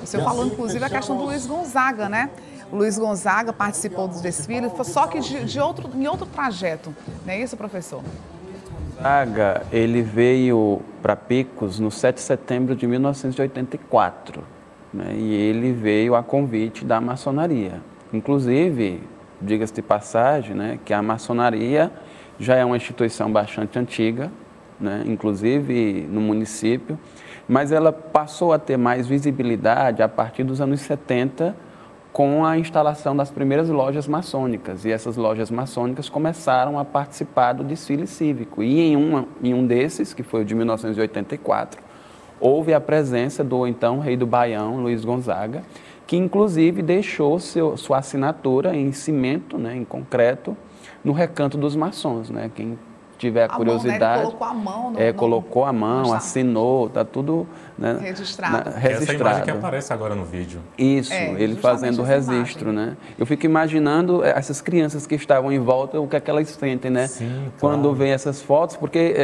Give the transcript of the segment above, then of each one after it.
O senhor falou, inclusive, a questão do Luiz Gonzaga, né? O Luiz Gonzaga participou do desfile, só que em outro trajeto, não é isso, professor? Gonzaga, ele veio para Picos no 7 de setembro de 1984, né? E ele veio a convite da maçonaria. Inclusive, diga-se de passagem, né, que a maçonaria já é uma instituição bastante antiga, né, inclusive no município, mas ela passou a ter mais visibilidade a partir dos anos 70, com a instalação das primeiras lojas maçônicas. E essas lojas maçônicas começaram a participar do desfile cívico. E em um desses, que foi o de 1984, houve a presença do então rei do Baião, Luiz Gonzaga, que inclusive deixou sua assinatura em cimento, né, em concreto, no Recanto dos Maçons, né? Quem tiver curiosidade, colocou a mão, colocou a mão, assinou, está tudo, né, registrado. Essa imagem que aparece agora no vídeo. Isso, ele fazendo o registro, né? Eu fico imaginando essas crianças que estavam em volta, o que é que elas sentem, né? Sim, quando claro. vêem essas fotos, porque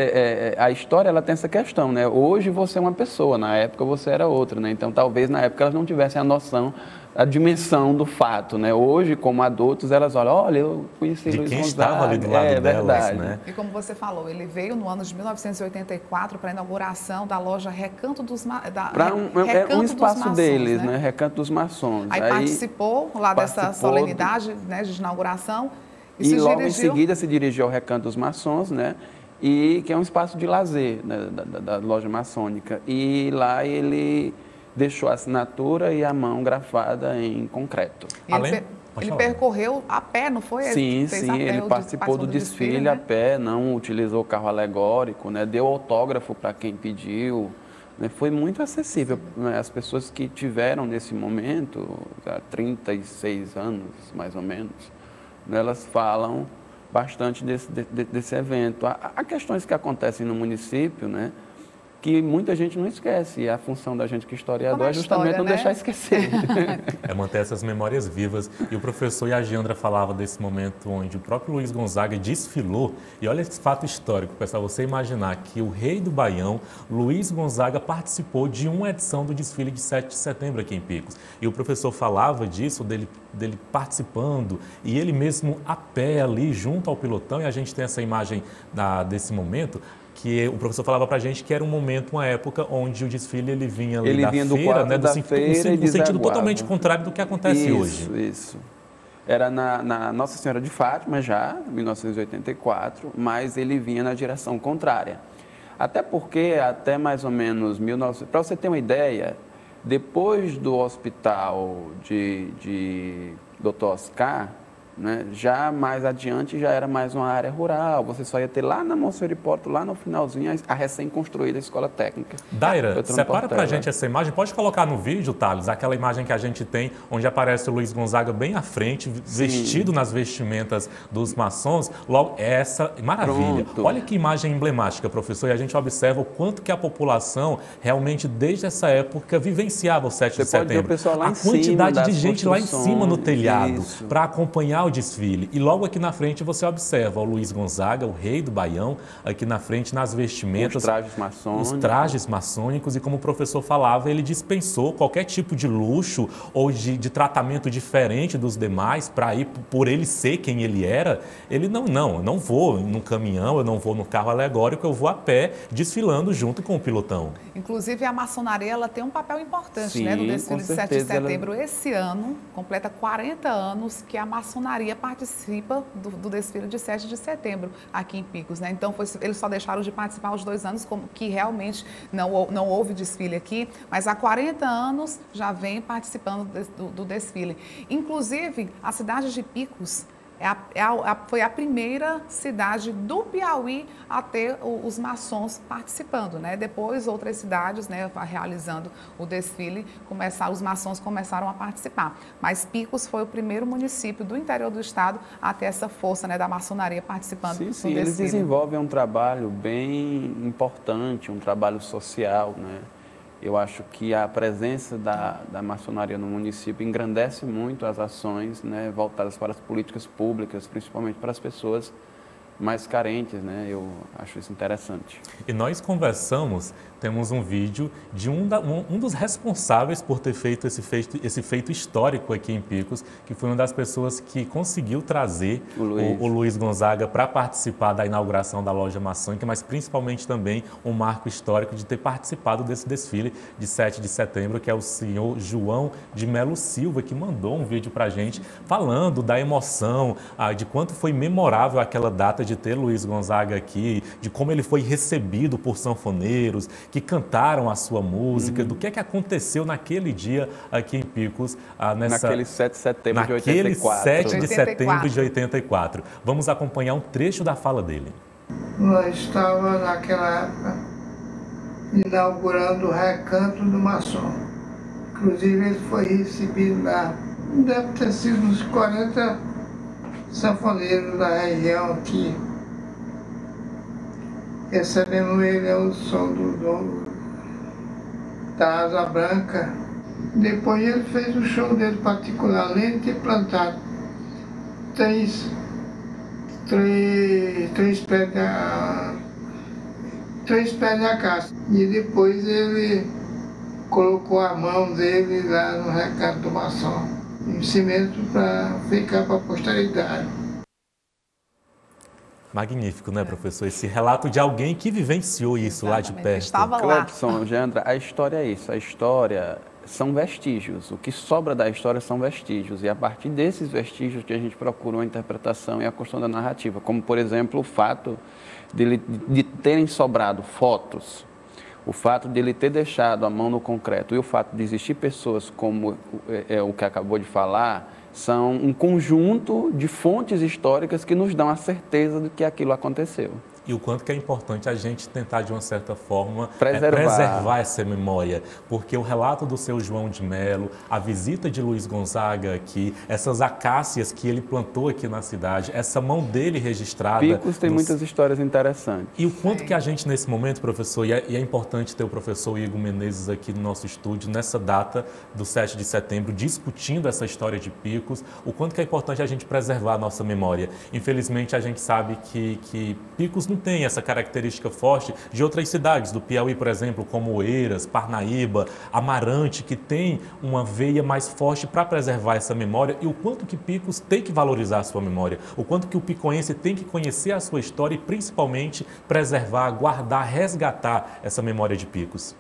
a história ela tem essa questão, né? Hoje você é uma pessoa, na época você era outra, né? Então talvez na época elas não tivessem a noção, a dimensão do fato, né? Hoje, como adultos, elas olham, olha, eu conheci Luiz Gonzaga. De quem estava ali do lado delas, né? E como você falou, ele veio no ano de 1984 para a inauguração da loja Recanto dos Maçons. Um espaço deles, né? Recanto dos Maçons. Aí participou lá dessa solenidade, né, de inauguração. E logo em seguida se dirigiu ao Recanto dos Maçons, né? E que é um espaço de lazer, né, da loja maçônica. E lá ele deixou a assinatura e a mão grafada em concreto. Ele percorreu a pé, não foi? Sim, ele participou do desfile, né? A pé, não utilizou carro alegórico, né? Deu autógrafo para quem pediu, né? Foi muito acessível, né? As pessoas que tiveram nesse momento, há 36 anos mais ou menos, né? Elas falam bastante desse evento. Há questões que acontecem no município, né, que muita gente não esquece. E a função da gente que é historiador é justamente não deixar esquecer. É manter essas memórias vivas. E o professor e a Giandra falavam desse momento onde o próprio Luiz Gonzaga desfilou. E olha esse fato histórico, pessoal, você imaginar que o rei do Baião, Luiz Gonzaga, participou de uma edição do desfile de 7 de setembro aqui em Picos. E o professor falava disso, dele participando, e ele mesmo a pé ali, junto ao pilotão, e a gente tem essa imagem desse momento, que o professor falava para a gente que era um momento, uma época onde o desfile ele vinha ali da feira, né, da feira no sentido totalmente contrário do que acontece hoje. Isso. Era na Nossa Senhora de Fátima já, em 1984, mas ele vinha na direção contrária. Até porque, até mais ou menos 1900, para você ter uma ideia, depois do hospital de Dr. Oscar, né, já mais adiante já era mais uma área rural, você só ia ter lá na Monsenhor Hipólito, lá no finalzinho, a recém-construída escola técnica. Daira, separa pra gente essa imagem, pode colocar no vídeo, Thales, aquela imagem que a gente tem, onde aparece o Luiz Gonzaga bem à frente, vestido nas vestimentas dos maçons, logo essa, maravilha. Pronto. Olha que imagem emblemática, professor, e a gente observa o quanto que a população realmente, desde essa época, vivenciava o 7 de setembro. A quantidade de gente lá em cima no telhado, para acompanhar o desfile. E logo aqui na frente você observa o Luiz Gonzaga, o rei do Baião, aqui na frente nas vestimentas. Os trajes maçônicos. E como o professor falava, ele dispensou qualquer tipo de luxo ou de tratamento diferente dos demais para ir por ele ser quem ele era. Ele eu não vou no caminhão, eu não vou no carro alegórico, eu vou a pé desfilando junto com o pilotão. Inclusive a maçonaria ela tem um papel importante, sim, né, no desfile de 7 de setembro. Ela... Esse ano completa 40 anos que a maçonaria participa do desfile de 7 de setembro aqui em Picos, né? Então eles só deixaram de participar os 2 anos que realmente não houve desfile aqui, mas há 40 anos já vem participando do desfile. Inclusive a cidade de Picos foi a primeira cidade do Piauí a ter os maçons participando, né? Depois outras cidades, né, realizando o desfile, os maçons começaram a participar. Mas Picos foi o primeiro município do interior do estado a ter essa força, né, da maçonaria participando do desfile. Eles desenvolvem um trabalho bem importante, um trabalho social, né? Eu acho que a presença da maçonaria no município engrandece muito as ações, né, voltadas para as políticas públicas, principalmente para as pessoas mais carentes, né? Eu acho isso interessante. E nós conversamos temos um vídeo de um dos responsáveis por ter feito esse feito histórico aqui em Picos, que foi uma das pessoas que conseguiu trazer o Luiz Gonzaga para participar da inauguração da loja maçônica, mas principalmente também um marco histórico de ter participado desse desfile de 7 de setembro, que é o senhor João de Melo Silva, que mandou um vídeo para a gente falando da emoção, de quanto foi memorável aquela data de ter Luiz Gonzaga aqui, de como ele foi recebido por sanfoneiros, que cantaram a sua música, do que aconteceu naquele dia aqui em Picos. Naquele 7 de setembro de 84. Naquele 7 de setembro de 84. Vamos acompanhar um trecho da fala dele. Nós estávamos naquela época inaugurando o Recanto do Maçom. Inclusive ele foi recebido lá, deve ter sido uns 40 sanfoneiros da região aqui. Recebemos ele ao som da Asa Branca. Depois ele fez o show dele particular, além de ter plantado três pés da caça. E depois ele colocou a mão dele lá no Recanto do Maçom, em cimento para ficar para a posteridade. Magnífico, né, professor? Esse relato de alguém que vivenciou isso. Exatamente, lá de perto. Estava lá. Clebson, Jandra, a história é isso. A história são vestígios. O que sobra da história são vestígios. E a partir desses vestígios que a gente procura uma interpretação e a construção da narrativa. Como, por exemplo, o fato de terem sobrado fotos, o fato de ele ter deixado a mão no concreto e o fato de existir pessoas como o que acabou de falar, são um conjunto de fontes históricas que nos dão a certeza de que aquilo aconteceu. E o quanto que é importante a gente tentar, de uma certa forma, preservar essa memória. Porque o relato do seu João de Melo, a visita de Luiz Gonzaga aqui, essas acácias que ele plantou aqui na cidade, essa mão dele registrada... Picos tem muitas histórias interessantes. E o quanto que a gente, nesse momento, professor, e é importante ter o professor Igor Menezes aqui no nosso estúdio, nessa data do 7 de setembro, discutindo essa história de Picos, o quanto que é importante a gente preservar a nossa memória. Infelizmente, a gente sabe que Picos não tem essa característica forte de outras cidades do Piauí, por exemplo, como Oeiras, Parnaíba, Amarante, que tem uma veia mais forte para preservar essa memória, e o quanto que Picos tem que valorizar a sua memória, o quanto que o picoense tem que conhecer a sua história e principalmente preservar, guardar, resgatar essa memória de Picos.